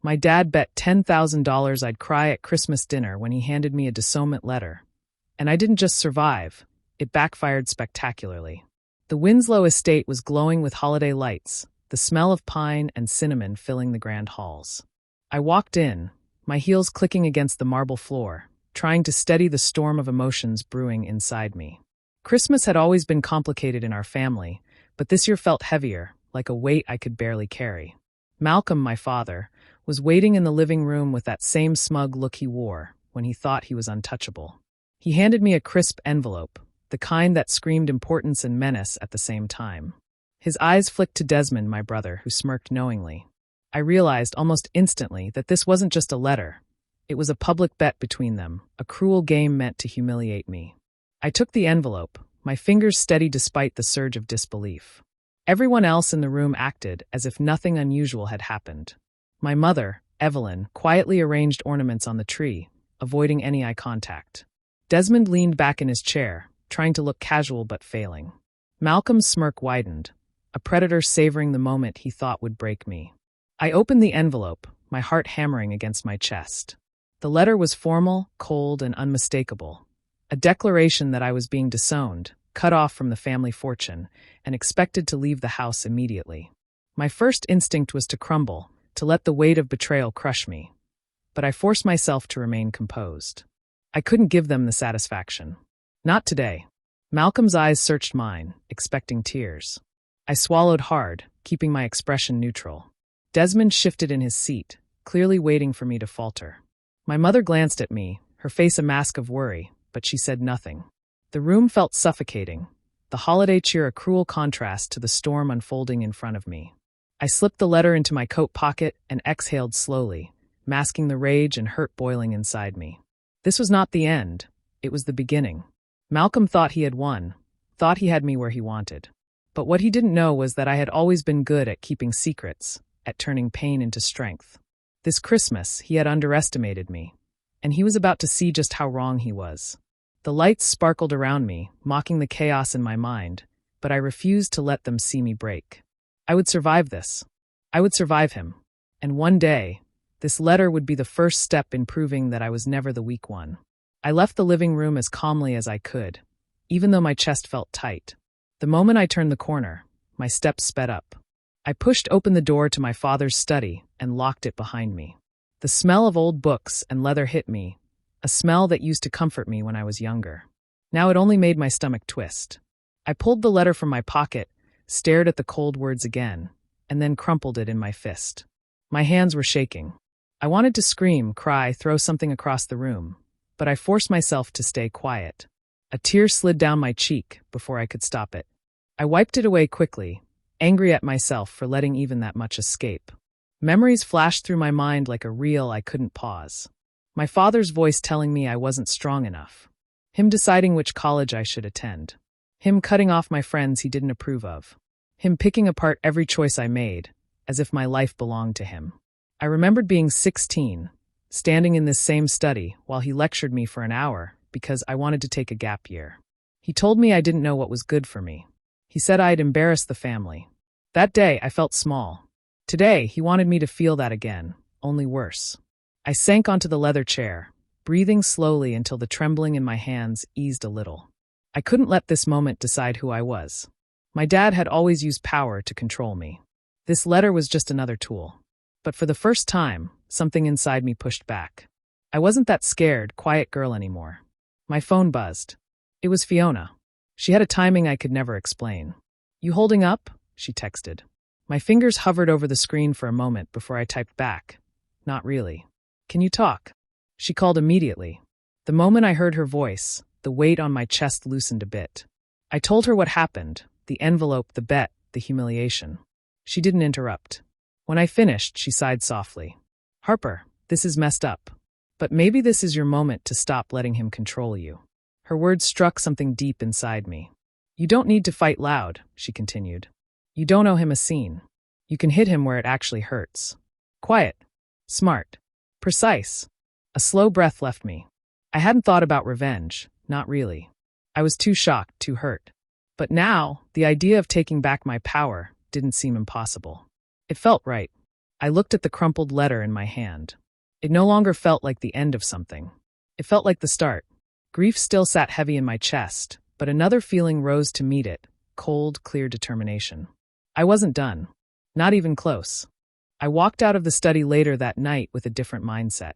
My dad bet $10,000 I'd cry at Christmas dinner when he handed me a disownment letter. And I didn't just survive, it backfired spectacularly. The Winslow estate was glowing with holiday lights, the smell of pine and cinnamon filling the grand halls. I walked in, my heels clicking against the marble floor, trying to steady the storm of emotions brewing inside me. Christmas had always been complicated in our family, but this year felt heavier, like a weight I could barely carry. Malcolm, my father, was waiting in the living room with that same smug look he wore when he thought he was untouchable. He handed me a crisp envelope, the kind that screamed importance and menace at the same time. His eyes flicked to Desmond, my brother, who smirked knowingly. I realized almost instantly that this wasn't just a letter. It was a public bet between them, a cruel game meant to humiliate me. I took the envelope, my fingers steady despite the surge of disbelief. Everyone else in the room acted as if nothing unusual had happened. My mother, Evelyn, quietly arranged ornaments on the tree, avoiding any eye contact. Desmond leaned back in his chair, trying to look casual but failing. Malcolm's smirk widened, a predator savoring the moment he thought would break me. I opened the envelope, my heart hammering against my chest. The letter was formal, cold, and unmistakable. A declaration that I was being disowned, cut off from the family fortune, and expected to leave the house immediately. My first instinct was to crumble, to let the weight of betrayal crush me. But I forced myself to remain composed. I couldn't give them the satisfaction. Not today. Malcolm's eyes searched mine, expecting tears. I swallowed hard, keeping my expression neutral. Desmond shifted in his seat, clearly waiting for me to falter. My mother glanced at me, her face a mask of worry, but she said nothing. The room felt suffocating, the holiday cheer a cruel contrast to the storm unfolding in front of me. I slipped the letter into my coat pocket and exhaled slowly, masking the rage and hurt boiling inside me. This was not the end, it was the beginning. Malcolm thought he had won, thought he had me where he wanted. But what he didn't know was that I had always been good at keeping secrets, at turning pain into strength. This Christmas, he had underestimated me, and he was about to see just how wrong he was. The lights sparkled around me, mocking the chaos in my mind, but I refused to let them see me break. I would survive this. I would survive him. And one day, this letter would be the first step in proving that I was never the weak one. I left the living room as calmly as I could, even though my chest felt tight. The moment I turned the corner, my steps sped up. I pushed open the door to my father's study and locked it behind me. The smell of old books and leather hit me, a smell that used to comfort me when I was younger. Now it only made my stomach twist. I pulled the letter from my pocket, stared at the cold words again, and then crumpled it in my fist. My hands were shaking. I wanted to scream, cry, throw something across the room, but I forced myself to stay quiet. A tear slid down my cheek before I could stop it. I wiped it away quickly, angry at myself for letting even that much escape. Memories flashed through my mind like a reel I couldn't pause. My father's voice telling me I wasn't strong enough. Him deciding which college I should attend. Him cutting off my friends he didn't approve of. Him picking apart every choice I made, as if my life belonged to him. I remembered being 16, standing in this same study while he lectured me for an hour because I wanted to take a gap year. He told me I didn't know what was good for me. He said I had embarrassed the family. That day, I felt small. Today, he wanted me to feel that again, only worse. I sank onto the leather chair, breathing slowly until the trembling in my hands eased a little. I couldn't let this moment decide who I was. My dad had always used power to control me. This letter was just another tool. But for the first time, something inside me pushed back. I wasn't that scared, quiet girl anymore. My phone buzzed. It was Fiona. She had a timing I could never explain. "You holding up?" she texted. My fingers hovered over the screen for a moment before I typed back. "Not really. Can you talk?" She called immediately. The moment I heard her voice, the weight on my chest loosened a bit. I told her what happened, the envelope, the bet, the humiliation. She didn't interrupt. When I finished, she sighed softly. "Harper, this is messed up. But maybe this is your moment to stop letting him control you." Her words struck something deep inside me. "You don't need to fight loud," she continued. "You don't owe him a scene. You can hit him where it actually hurts. Quiet. Smart. Precise." A slow breath left me. I hadn't thought about revenge, not really. I was too shocked, too hurt. But now, the idea of taking back my power didn't seem impossible. It felt right. I looked at the crumpled letter in my hand. It no longer felt like the end of something. It felt like the start. Grief still sat heavy in my chest, but another feeling rose to meet it, cold, clear determination. I wasn't done. Not even close. I walked out of the study later that night with a different mindset.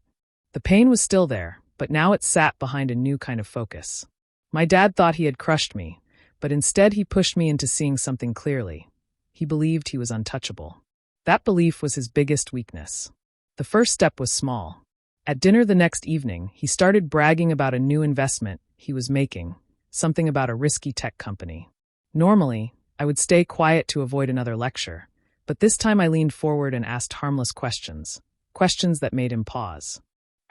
The pain was still there, but now it sat behind a new kind of focus. My dad thought he had crushed me, but instead he pushed me into seeing something clearly. He believed he was untouchable. That belief was his biggest weakness. The first step was small. At dinner the next evening, he started bragging about a new investment he was making, something about a risky tech company. Normally, I would stay quiet to avoid another lecture, but this time I leaned forward and asked harmless questions, questions that made him pause.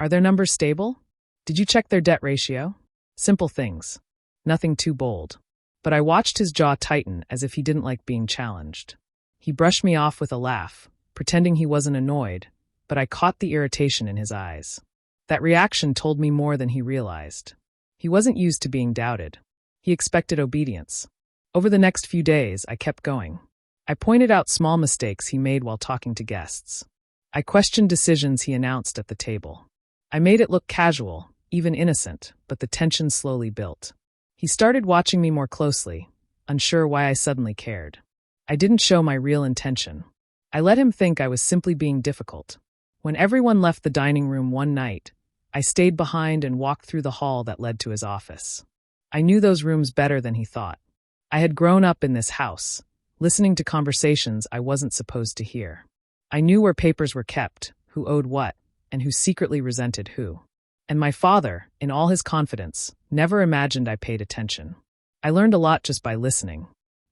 Are their numbers stable? Did you check their debt ratio? Simple things. Nothing too bold. But I watched his jaw tighten as if he didn't like being challenged. He brushed me off with a laugh, pretending he wasn't annoyed, but I caught the irritation in his eyes. That reaction told me more than he realized. He wasn't used to being doubted. He expected obedience. Over the next few days, I kept going. I pointed out small mistakes he made while talking to guests. I questioned decisions he announced at the table. I made it look casual, even innocent, but the tension slowly built. He started watching me more closely, unsure why I suddenly cared. I didn't show my real intention. I let him think I was simply being difficult. When everyone left the dining room one night, I stayed behind and walked through the hall that led to his office. I knew those rooms better than he thought. I had grown up in this house, listening to conversations I wasn't supposed to hear. I knew where papers were kept, who owed what, and who secretly resented who. And my father, in all his confidence, never imagined I paid attention. I learned a lot just by listening.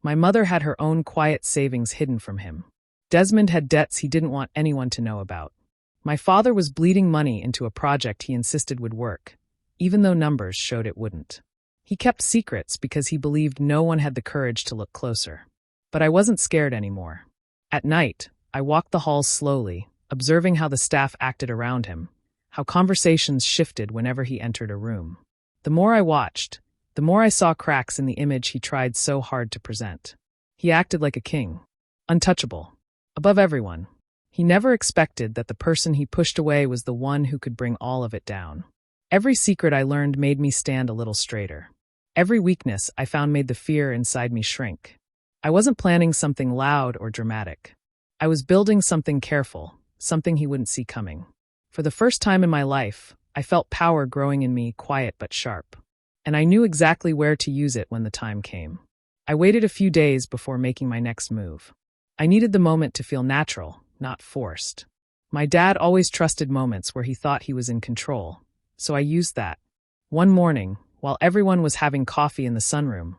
My mother had her own quiet savings hidden from him. Desmond had debts he didn't want anyone to know about. My father was bleeding money into a project he insisted would work, even though numbers showed it wouldn't. He kept secrets because he believed no one had the courage to look closer. But I wasn't scared anymore. At night, I walked the halls slowly, observing how the staff acted around him, how conversations shifted whenever he entered a room. The more I watched, the more I saw cracks in the image he tried so hard to present. He acted like a king, untouchable, above everyone. He never expected that the person he pushed away was the one who could bring all of it down. Every secret I learned made me stand a little straighter. Every weakness I found made the fear inside me shrink. I wasn't planning something loud or dramatic. I was building something careful, something he wouldn't see coming. For the first time in my life, I felt power growing in me, quiet but sharp. And I knew exactly where to use it when the time came. I waited a few days before making my next move. I needed the moment to feel natural, not forced. My dad always trusted moments where he thought he was in control, so I used that. One morning, while everyone was having coffee in the sunroom,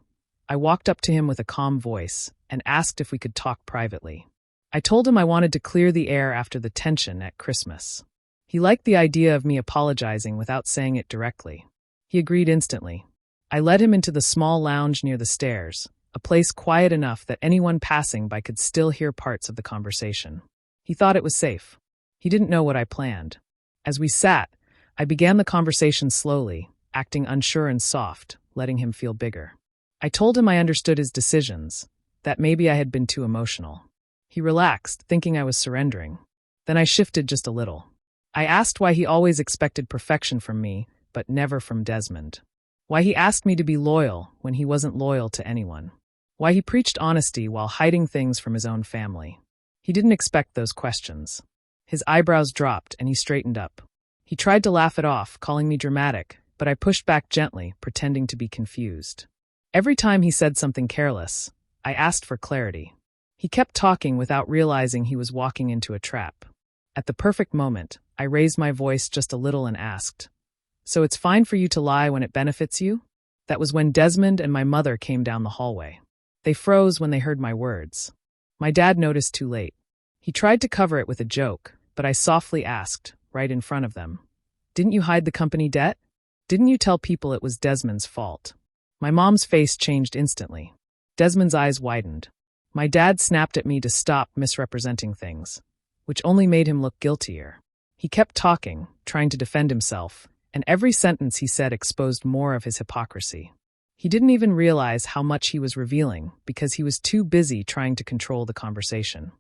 I walked up to him with a calm voice and asked if we could talk privately. I told him I wanted to clear the air after the tension at Christmas. He liked the idea of me apologizing without saying it directly. He agreed instantly. I led him into the small lounge near the stairs, a place quiet enough that anyone passing by could still hear parts of the conversation. He thought it was safe. He didn't know what I planned. As we sat, I began the conversation slowly, acting unsure and soft, letting him feel bigger. I told him I understood his decisions, that maybe I had been too emotional. He relaxed, thinking I was surrendering. Then I shifted just a little. I asked why he always expected perfection from me, but never from Desmond. Why he asked me to be loyal when he wasn't loyal to anyone. Why he preached honesty while hiding things from his own family. He didn't expect those questions. His eyebrows dropped and he straightened up. He tried to laugh it off, calling me dramatic, but I pushed back gently, pretending to be confused. Every time he said something careless, I asked for clarity. He kept talking without realizing he was walking into a trap. At the perfect moment, I raised my voice just a little and asked, "So it's fine for you to lie when it benefits you?" That was when Desmond and my mother came down the hallway. They froze when they heard my words. My dad noticed too late. He tried to cover it with a joke, but I softly asked, right in front of them, "Didn't you hide the company debt? Didn't you tell people it was Desmond's fault?" My mom's face changed instantly. Desmond's eyes widened. My dad snapped at me to stop misrepresenting things, which only made him look guiltier. He kept talking, trying to defend himself, and every sentence he said exposed more of his hypocrisy. He didn't even realize how much he was revealing because he was too busy trying to control the conversation.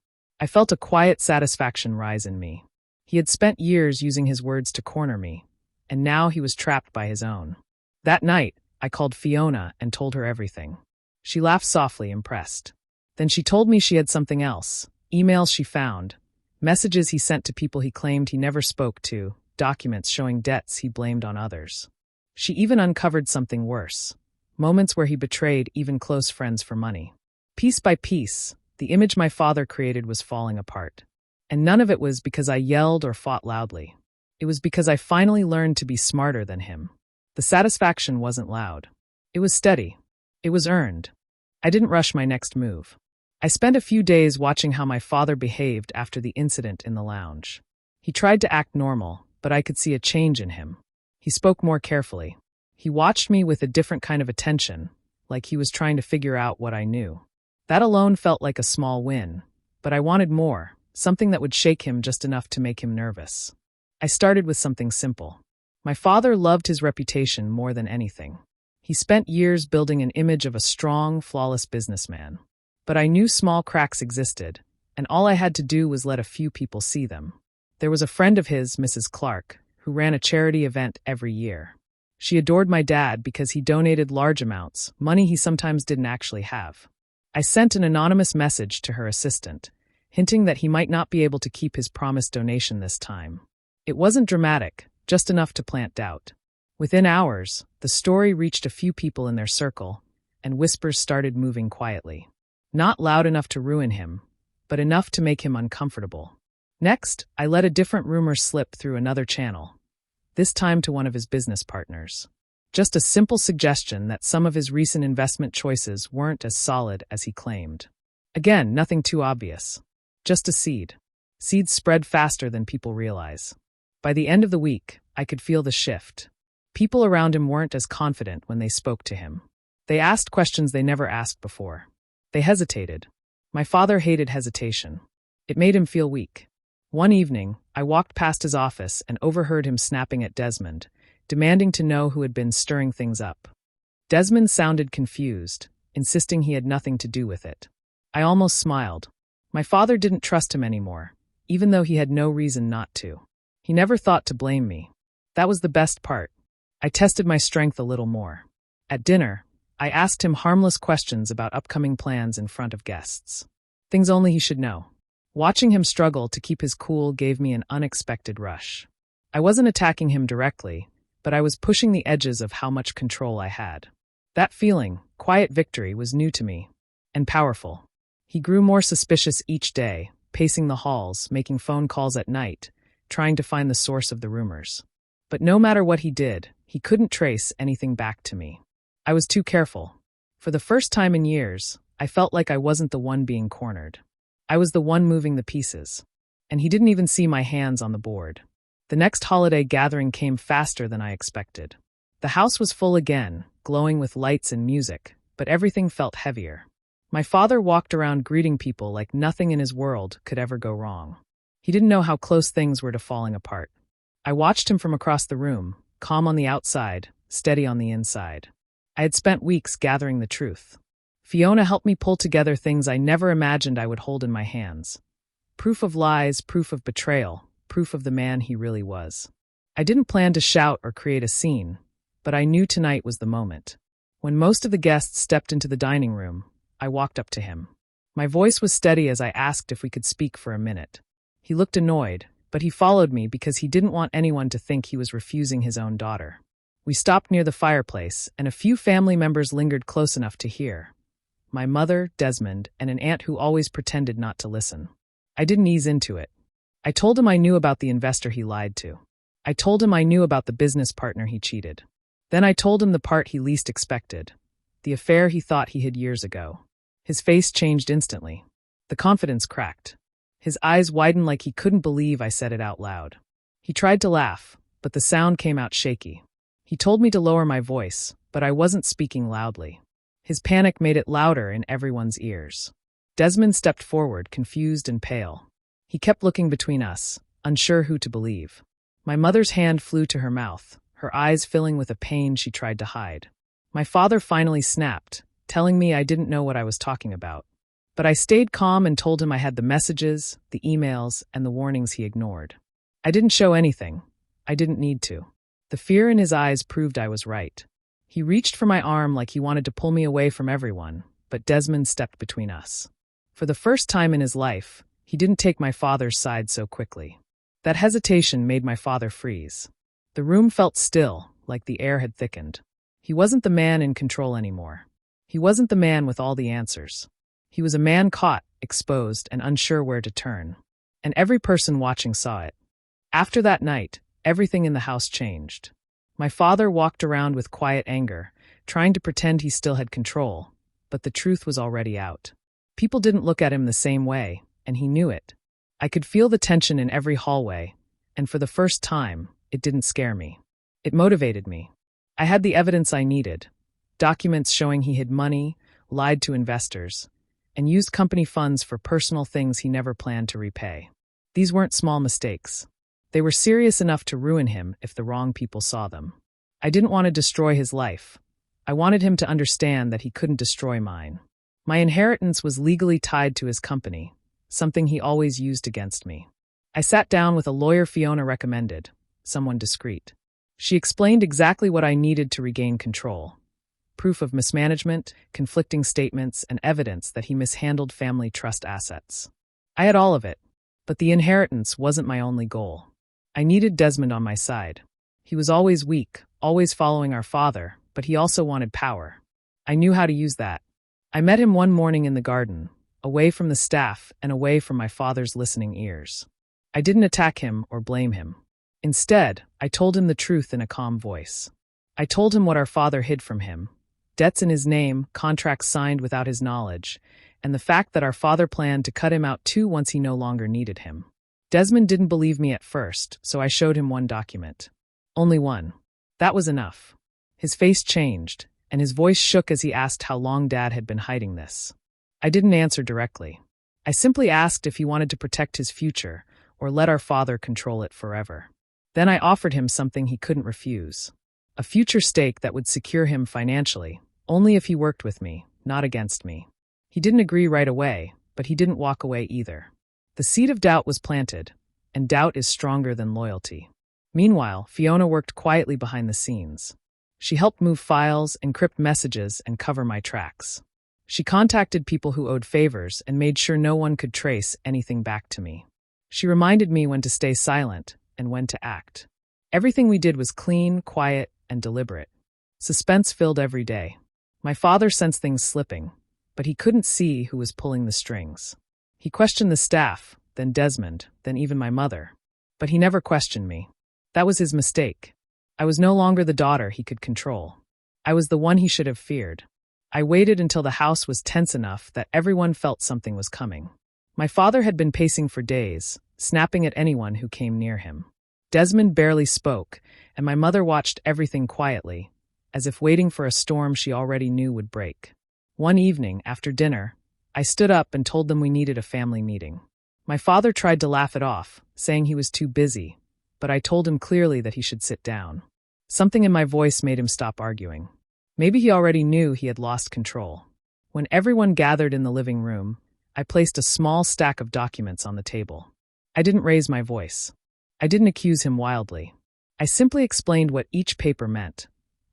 I felt a quiet satisfaction rise in me. He had spent years using his words to corner me, and now he was trapped by his own. That night, I called Fiona and told her everything. She laughed softly, impressed. Then she told me she had something else, emails she found, messages he sent to people he claimed he never spoke to, documents showing debts he blamed on others. She even uncovered something worse, moments where he betrayed even close friends for money. Piece by piece, the image my father created was falling apart. And none of it was because I yelled or fought loudly. It was because I finally learned to be smarter than him. The satisfaction wasn't loud. It was steady. It was earned. I didn't rush my next move. I spent a few days watching how my father behaved after the incident in the lounge. He tried to act normal, but I could see a change in him. He spoke more carefully. He watched me with a different kind of attention, like he was trying to figure out what I knew. That alone felt like a small win, but I wanted more, something that would shake him just enough to make him nervous. I started with something simple. My father loved his reputation more than anything. He spent years building an image of a strong, flawless businessman. But I knew small cracks existed, and all I had to do was let a few people see them. There was a friend of his, Mrs. Clark, who ran a charity event every year. She adored my dad because he donated large amounts, money he sometimes didn't actually have. I sent an anonymous message to her assistant, hinting that he might not be able to keep his promised donation this time. It wasn't dramatic, just enough to plant doubt. Within hours, the story reached a few people in their circle, and whispers started moving quietly. Not loud enough to ruin him, but enough to make him uncomfortable. Next, I let a different rumor slip through another channel, this time to one of his business partners. Just a simple suggestion that some of his recent investment choices weren't as solid as he claimed. Again, nothing too obvious. Just a seed. Seeds spread faster than people realize. By the end of the week, I could feel the shift. People around him weren't as confident when they spoke to him. They asked questions they never asked before. They hesitated. My father hated hesitation. It made him feel weak. One evening, I walked past his office and overheard him snapping at Desmond, demanding to know who had been stirring things up. Desmond sounded confused, insisting he had nothing to do with it. I almost smiled. My father didn't trust him anymore, even though he had no reason not to. He never thought to blame me. That was the best part. I tested my strength a little more. At dinner, I asked him harmless questions about upcoming plans in front of guests. Things only he should know. Watching him struggle to keep his cool gave me an unexpected rush. I wasn't attacking him directly, but I was pushing the edges of how much control I had. That feeling, quiet victory, was new to me, and powerful. He grew more suspicious each day, pacing the halls, making phone calls at night, trying to find the source of the rumors. But no matter what he did, he couldn't trace anything back to me. I was too careful. For the first time in years, I felt like I wasn't the one being cornered. I was the one moving the pieces. And he didn't even see my hands on the board. The next holiday gathering came faster than I expected. The house was full again, glowing with lights and music, but everything felt heavier. My father walked around greeting people like nothing in his world could ever go wrong. He didn't know how close things were to falling apart. I watched him from across the room, calm on the outside, steady on the inside. I had spent weeks gathering the truth. Fiona helped me pull together things I never imagined I would hold in my hands. Proof of lies, proof of betrayal, proof of the man he really was. I didn't plan to shout or create a scene, but I knew tonight was the moment. When most of the guests stepped into the dining room, I walked up to him. My voice was steady as I asked if we could speak for a minute. He looked annoyed, but he followed me because he didn't want anyone to think he was refusing his own daughter. We stopped near the fireplace, and a few family members lingered close enough to hear. My mother, Desmond, and an aunt who always pretended not to listen. I didn't ease into it. I told him I knew about the investor he lied to. I told him I knew about the business partner he cheated. Then I told him the part he least expected, the affair he thought he hid years ago. His face changed instantly. The confidence cracked. His eyes widened like he couldn't believe I said it out loud. He tried to laugh, but the sound came out shaky. He told me to lower my voice, but I wasn't speaking loudly. His panic made it louder in everyone's ears. Desmond stepped forward, confused and pale. He kept looking between us, unsure who to believe. My mother's hand flew to her mouth, her eyes filling with a pain she tried to hide. My father finally snapped, telling me I didn't know what I was talking about. But I stayed calm and told him I had the messages, the emails, and the warnings he ignored. I didn't show anything. I didn't need to. The fear in his eyes proved I was right. He reached for my arm like he wanted to pull me away from everyone, but Desmond stepped between us. For the first time in his life, he didn't take my father's side so quickly. That hesitation made my father freeze. The room felt still, like the air had thickened. He wasn't the man in control anymore. He wasn't the man with all the answers. He was a man caught, exposed, and unsure where to turn. And every person watching saw it. After that night, everything in the house changed. My father walked around with quiet anger, trying to pretend he still had control, but the truth was already out. People didn't look at him the same way, and he knew it. I could feel the tension in every hallway, and for the first time, it didn't scare me. It motivated me. I had the evidence I needed, documents showing he hid money, lied to investors, and used company funds for personal things he never planned to repay. These weren't small mistakes. They were serious enough to ruin him if the wrong people saw them. I didn't want to destroy his life. I wanted him to understand that he couldn't destroy mine. My inheritance was legally tied to his company, something he always used against me. I sat down with a lawyer Fiona recommended, someone discreet. She explained exactly what I needed to regain control. Proof of mismanagement, conflicting statements, and evidence that he mishandled family trust assets. I had all of it, but the inheritance wasn't my only goal. I needed Desmond on my side. He was always weak, always following our father, but he also wanted power. I knew how to use that. I met him one morning in the garden, away from the staff and away from my father's listening ears. I didn't attack him or blame him. Instead, I told him the truth in a calm voice. I told him what our father hid from him. Debts in his name, contracts signed without his knowledge, and the fact that our father planned to cut him out too once he no longer needed him. Desmond didn't believe me at first, so I showed him one document. Only one. That was enough. His face changed, and his voice shook as he asked how long Dad had been hiding this. I didn't answer directly. I simply asked if he wanted to protect his future, or let our father control it forever. Then I offered him something he couldn't refuse. A future stake that would secure him financially, only if he worked with me, not against me. He didn't agree right away, but he didn't walk away either. The seed of doubt was planted, and doubt is stronger than loyalty. Meanwhile, Fiona worked quietly behind the scenes. She helped move files, encrypt messages, and cover my tracks. She contacted people who owed favors and made sure no one could trace anything back to me. She reminded me when to stay silent and when to act. Everything we did was clean, quiet, and deliberate. Suspense filled every day. My father sensed things slipping, but he couldn't see who was pulling the strings. He questioned the staff, then Desmond, then even my mother. But he never questioned me. That was his mistake. I was no longer the daughter he could control. I was the one he should have feared. I waited until the house was tense enough that everyone felt something was coming. My father had been pacing for days, snapping at anyone who came near him. Desmond barely spoke, and my mother watched everything quietly, as if waiting for a storm she already knew would break. One evening, after dinner, I stood up and told them we needed a family meeting. My father tried to laugh it off, saying he was too busy, but I told him clearly that he should sit down. Something in my voice made him stop arguing. Maybe he already knew he had lost control. When everyone gathered in the living room, I placed a small stack of documents on the table. I didn't raise my voice. I didn't accuse him wildly. I simply explained what each paper meant.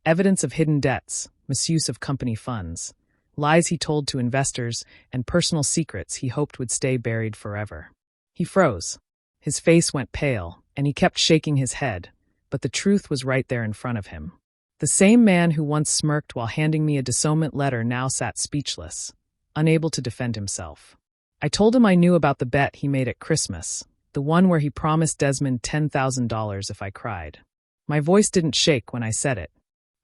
Evidence of hidden debts, misuse of company funds, lies he told to investors, and personal secrets he hoped would stay buried forever. He froze. His face went pale, and he kept shaking his head, but the truth was right there in front of him. The same man who once smirked while handing me a disownment letter now sat speechless, unable to defend himself. I told him I knew about the bet he made at Christmas, the one where he promised Desmond $10,000 if I cried. My voice didn't shake when I said it.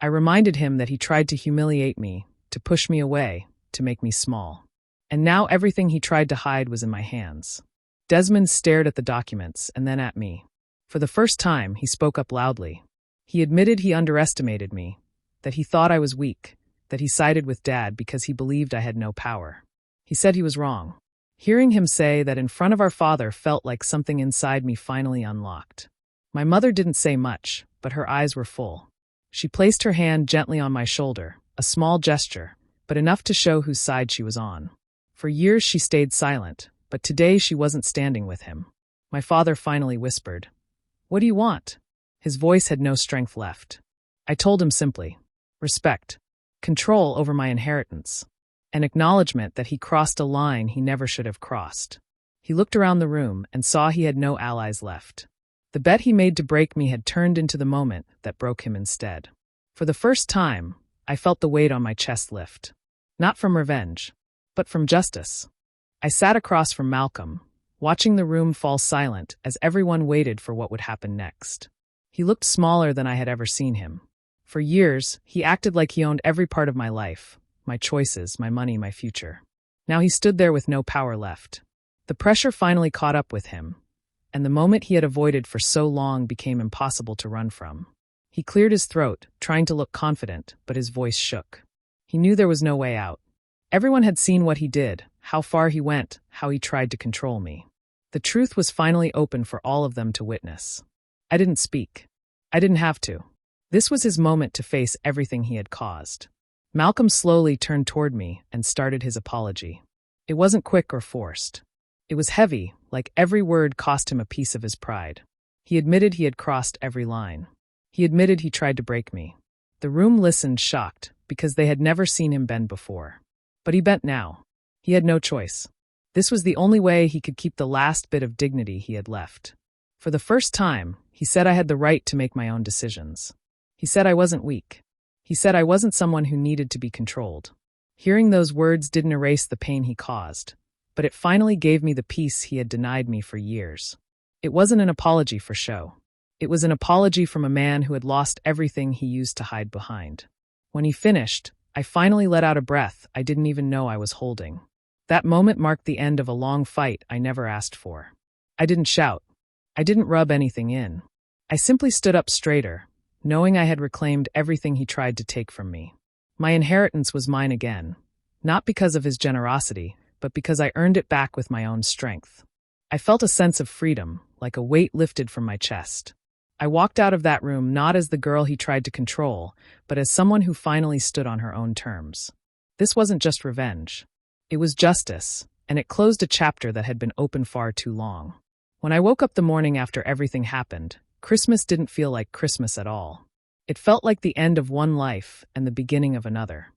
I reminded him that he tried to humiliate me, to push me away, to make me small. And now everything he tried to hide was in my hands. Desmond stared at the documents and then at me. For the first time, he spoke up loudly. He admitted he underestimated me, that he thought I was weak, that he sided with Dad because he believed I had no power. He said he was wrong. Hearing him say that in front of our father felt like something inside me finally unlocked. My mother didn't say much, but her eyes were full. She placed her hand gently on my shoulder, a small gesture, but enough to show whose side she was on. For years she stayed silent, but today she wasn't standing with him. My father finally whispered, "What do you want?" His voice had no strength left. I told him simply, respect, control over my inheritance, an acknowledgement that he crossed a line he never should have crossed. He looked around the room and saw he had no allies left. The bet he made to break me had turned into the moment that broke him instead. For the first time, I felt the weight on my chest lift. Not from revenge, but from justice. I sat across from Malcolm, watching the room fall silent as everyone waited for what would happen next. He looked smaller than I had ever seen him. For years, he acted like he owned every part of my life, my choices, my money, my future. Now he stood there with no power left. The pressure finally caught up with him, and the moment he had avoided for so long became impossible to run from. He cleared his throat, trying to look confident, but his voice shook. He knew there was no way out. Everyone had seen what he did, how far he went, how he tried to control me. The truth was finally open for all of them to witness. I didn't speak. I didn't have to. This was his moment to face everything he had caused. Malcolm slowly turned toward me and started his apology. It wasn't quick or forced. It was heavy, like every word cost him a piece of his pride. He admitted he had crossed every line. He admitted he tried to break me. The room listened shocked, because they had never seen him bend before. But he bent now. He had no choice. This was the only way he could keep the last bit of dignity he had left. For the first time, he said I had the right to make my own decisions. He said I wasn't weak. He said I wasn't someone who needed to be controlled. Hearing those words didn't erase the pain he caused, but it finally gave me the peace he had denied me for years. It wasn't an apology for show. It was an apology from a man who had lost everything he used to hide behind. When he finished, I finally let out a breath I didn't even know I was holding. That moment marked the end of a long fight I never asked for. I didn't shout. I didn't rub anything in. I simply stood up straighter, knowing I had reclaimed everything he tried to take from me. My inheritance was mine again, not because of his generosity, but because I earned it back with my own strength. I felt a sense of freedom, like a weight lifted from my chest. I walked out of that room not as the girl he tried to control, but as someone who finally stood on her own terms. This wasn't just revenge. It was justice, and it closed a chapter that had been open far too long. When I woke up the morning after everything happened, Christmas didn't feel like Christmas at all. It felt like the end of one life and the beginning of another.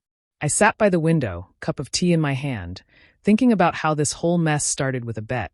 I sat by the window, cup of tea in my hand, thinking about how this whole mess started with a bet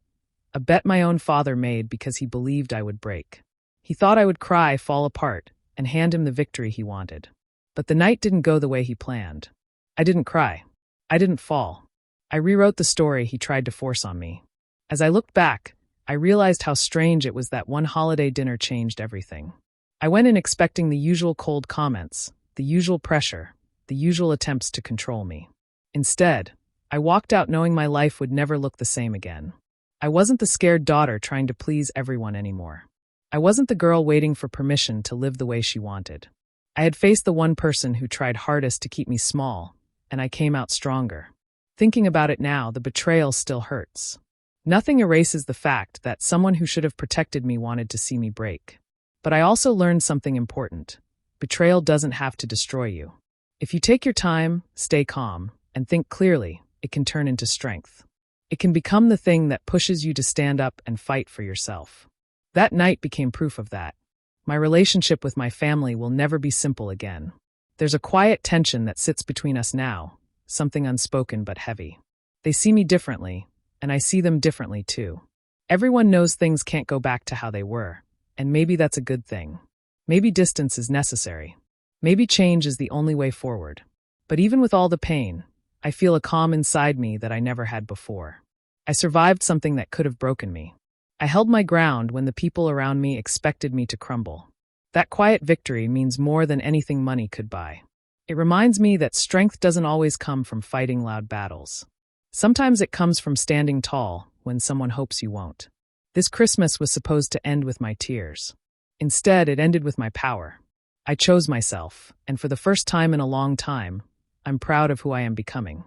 my own father made because he believed I would break. He thought I would cry, fall apart, and hand him the victory he wanted. But the night didn't go the way he planned. I didn't cry. I didn't fall. I rewrote the story he tried to force on me. As I looked back, I realized how strange it was that one holiday dinner changed everything. I went in expecting the usual cold comments, the usual pressure, the usual attempts to control me. Instead, I walked out knowing my life would never look the same again. I wasn't the scared daughter trying to please everyone anymore. I wasn't the girl waiting for permission to live the way she wanted. I had faced the one person who tried hardest to keep me small, and I came out stronger. Thinking about it now, the betrayal still hurts. Nothing erases the fact that someone who should have protected me wanted to see me break. But I also learned something important. Betrayal doesn't have to destroy you. If you take your time, stay calm, and think clearly, it can turn into strength. It can become the thing that pushes you to stand up and fight for yourself. That night became proof of that. My relationship with my family will never be simple again. There's a quiet tension that sits between us now, something unspoken but heavy. They see me differently, and I see them differently too. Everyone knows things can't go back to how they were, and maybe that's a good thing. Maybe distance is necessary. Maybe change is the only way forward. But even with all the pain, I feel a calm inside me that I never had before. I survived something that could have broken me. I held my ground when the people around me expected me to crumble. That quiet victory means more than anything money could buy. It reminds me that strength doesn't always come from fighting loud battles. Sometimes it comes from standing tall when someone hopes you won't. This Christmas was supposed to end with my tears. Instead, it ended with my power. I chose myself, and for the first time in a long time, I'm proud of who I am becoming.